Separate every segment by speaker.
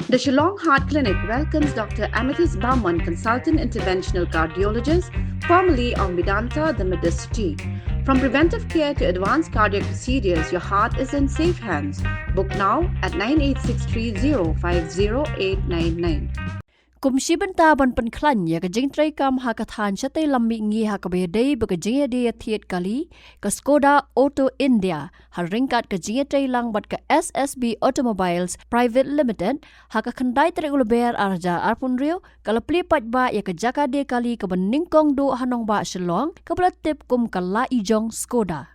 Speaker 1: The Shillong Heart Clinic welcomes Dr. Amethyst Bauman, consultant interventional cardiologist, formerly of Medanta, the Medicity. From preventive care to advanced cardiac procedures, your heart is in safe hands. Book now at 9863050899.
Speaker 2: Kumsiban taban penklan ya kajing tray kam hakathan chate lammi ngi hakabede bagajing dia thiet kali ka Skoda Auto India haringkat kajing tray lang bat ka SSB Automobiles Private Limited hakakhandai tre ulber arja arpunrio kalapli patba ya kajaka de kali ka beningkong do hanong ba Shillong kablatip kum kala ijong Skoda.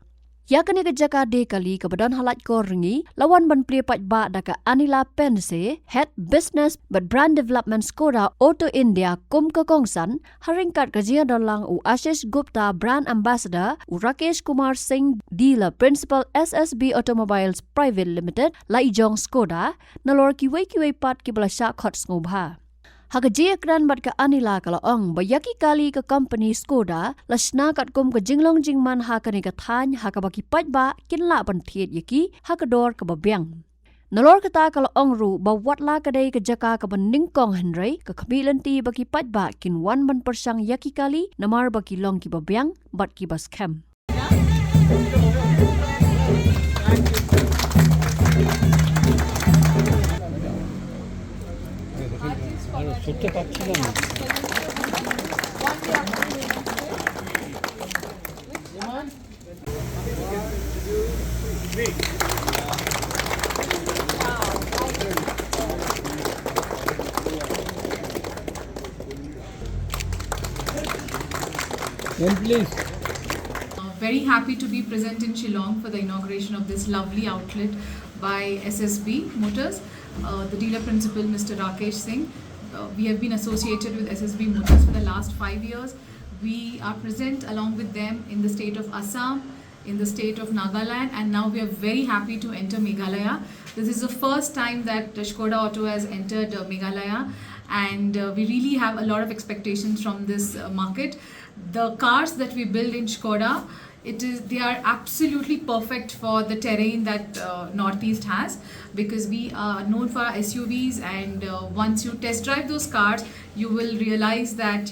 Speaker 2: Ya kani kejaka de kali kebadan halat ko ringi lawan ban plipat ba daka Anila Pense Head Business but Brand Development Skoda Auto India kum kekongsan haringkat kejia dalang u Ashish Gupta Brand Ambassador u Rakesh Kumar Singh Dealer Principal SSB Automobiles Private Limited la ijong Skoda nalor kiwe pat kibla syak hot ngubha. Hakajia kran bat ka Anila kalaong bayaki kali ka company Skoda lasna kat kum ka jinglong jingman hakani ka than hakabaki patba kinla ban thiet yaki hakador ka babyang. Nalor kata kalaong ru bawat la kadai ka jaka ka beningkong henry ka kamilan ti baki patba kin 1% yaki kali namar baki long ki babyang bat ki bas kem.
Speaker 3: 좋게 박치는 please.
Speaker 4: Very happy to be present in Shillong for the inauguration of this lovely outlet by SSB Motors. The dealer principal, Mr. Rakesh Singh. We have been associated with SSB Motors for the last 5 years. We are present along with them in the state of Assam, in the state of Nagaland, and now we are very happy to enter Meghalaya. This is the first time that Skoda Auto has entered Meghalaya, and we really have a lot of expectations from this market. The cars that we build in Skoda, they are absolutely perfect for the terrain that Northeast has, because we are known for our SUVs, and once you test drive those cars, you will realize that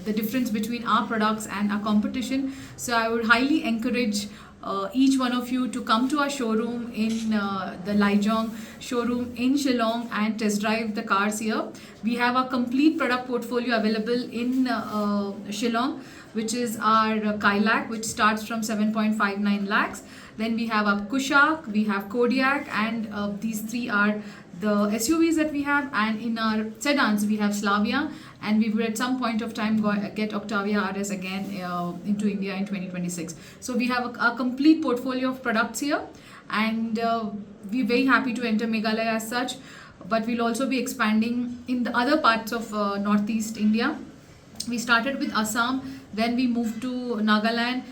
Speaker 4: the difference between our products and our competition. So I would highly encourage each one of you to come to our showroom in the Laijong showroom in Shillong and test drive the cars here. We have a complete product portfolio available in Shillong, which is our Kailak, which starts from 7.59 lakhs. Then we have our Kushak, we have Kodiak, and these three are the SUVs that we have. And in our sedans, we have Slavia, and we will at some point of time get Octavia RS again into India in 2026. So we have a complete portfolio of products here, and we're very happy to enter Meghalaya as such. But we'll also be expanding in the other parts of Northeast India. We started with Assam, then we moved to Nagaland.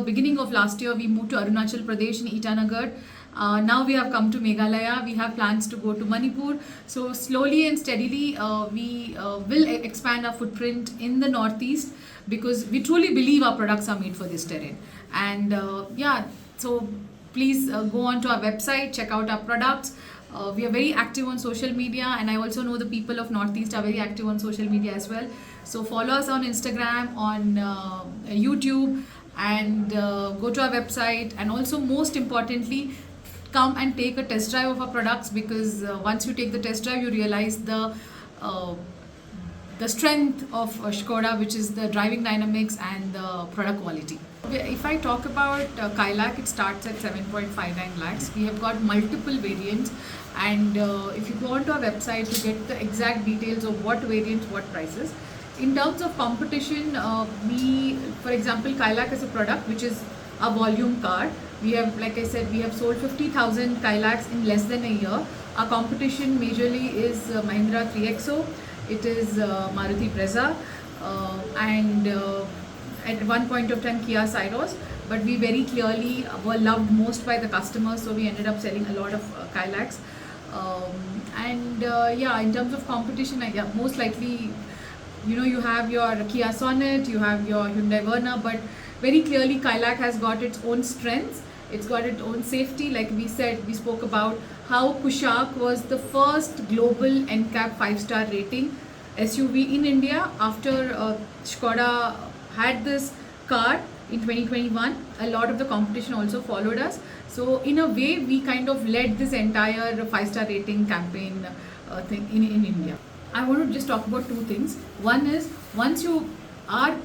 Speaker 4: Beginning of last year, we moved to Arunachal Pradesh in Itanagar. Now we have come to Meghalaya. We have plans to go to Manipur. So slowly and steadily, we will expand our footprint in the Northeast, because we truly believe our products are made for this terrain. And so please go on to our website, check out our products. We are very active on social media, and I also know the people of Northeast are very active on social media as well. So follow us on Instagram, on YouTube, and go to our website. And also, most importantly, come and take a test drive of our products, because once you take the test drive, you realize the strength of Skoda, which is the driving dynamics and the product quality. If I talk about Kailak, it starts at 7.59 lakhs. We have got multiple variants, and if you go onto our website to get the exact details of what variants, what prices. In terms of competition, for example, Kailak is a product which is a volume car. We have, like I said, we have sold 50,000 Kailaks in less than a year. Our competition majorly is Mahindra 3XO. It is Maruti Brezza, and at one point of time Kia Syros, but we very clearly were loved most by the customers, so we ended up selling a lot of Kailaks. In terms of competition, most likely, you have your Kia Sonet, you have your Hyundai Verna, but very clearly Kailak has got its own strengths, It's got its own safety. Like we said, we spoke about how Kushaq was the first global NCAP 5-star rating SUV in India after Skoda had this car in 2021. A lot of the competition also followed us. So in a way, we kind of led this entire 5-star rating campaign thing in India. I want to just talk about two things. One is, our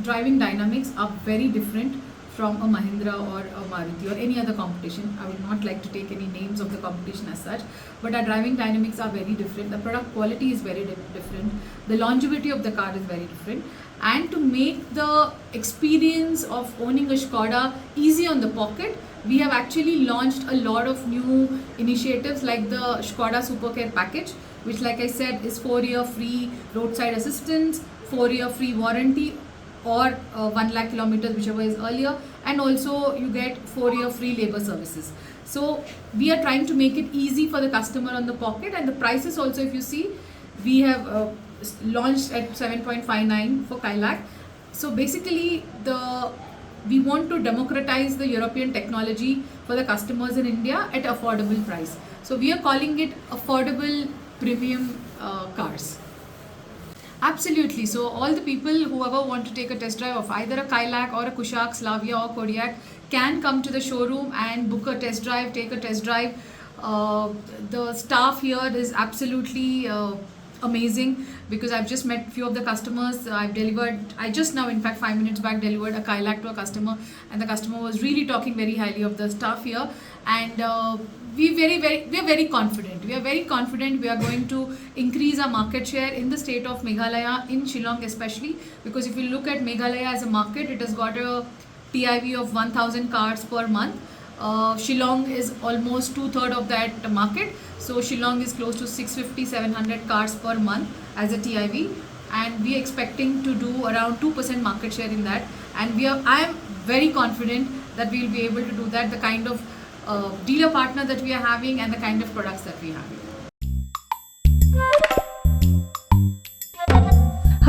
Speaker 4: driving dynamics are very different from a Mahindra or a Maruti or any other competition. I would not like to take any names of the competition as such, but our driving dynamics are very different. The product quality is very different. The longevity of the car is very different. And to make the experience of owning a Skoda easy on the pocket, we have actually launched a lot of new initiatives like the Skoda Supercare package, which, like I said, is 4-year free roadside assistance, 4-year free warranty, or 1 lakh kilometers, whichever is earlier, and also you get 4-year free labor services. So we are trying to make it easy for the customer on the pocket, and the prices also, if you see, we have launched at 7.59 for Kailak. So basically, we want to democratize the European technology for the customers in India at affordable price. So we are calling it affordable premium cars. Absolutely. So all the people, whoever want to take a test drive of either a Kailak or a Kushaq, Slavia or Kodiaq, can come to the showroom and book a test drive, take a test drive. The staff here is absolutely amazing, because I've just met a few of the customers. I just now, in fact 5 minutes back, delivered a Kailak to a customer, and the customer was really talking very highly of the staff here. And we are very confident. We are very confident we are going to increase our market share in the state of Meghalaya, in Shillong especially, because if you look at Meghalaya as a market, it has got a TIV of 1,000 cars per month. Shillong is almost 2/3 of that market. So Shillong is close to 650-700 cars per month as a TIV, and we are expecting to do around 2% market share in that. And I am very confident that we will be able to do that, the kind of dealer partner that we are having and the kind of products that we are having.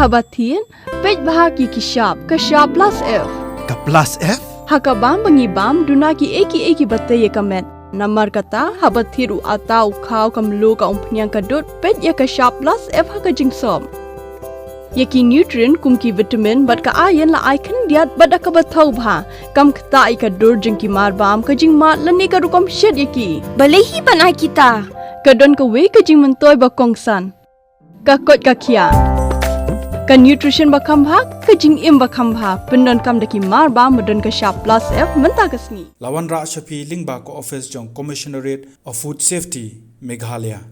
Speaker 5: Habatin, pej bahagi kishab plus F.
Speaker 6: Ka plus F?
Speaker 5: Hakabam bangibam dunaki eki bataye kamet. Namar kata habathiru atau kau kamlu ka umpnyang kadut pej ya kishab plus F haka jingsom. Yaki nutrient kumki vitamin bat ka ayan la icon diat bat ka bathau bha kam kta ka dur jingki marbam ka jing mat lani ka rukom shed yaki balehi banai kita ka don ka we ka jing mentoy ba kongsan ka kot ka kia ka nutrition ba khambha ka jing im ba khambha pendon kam daki marbam madon ka sharp plus F menta kasni
Speaker 6: Lawan Ra Shafi Lingba ko office jong Commissionerate of Food Safety Meghalaya.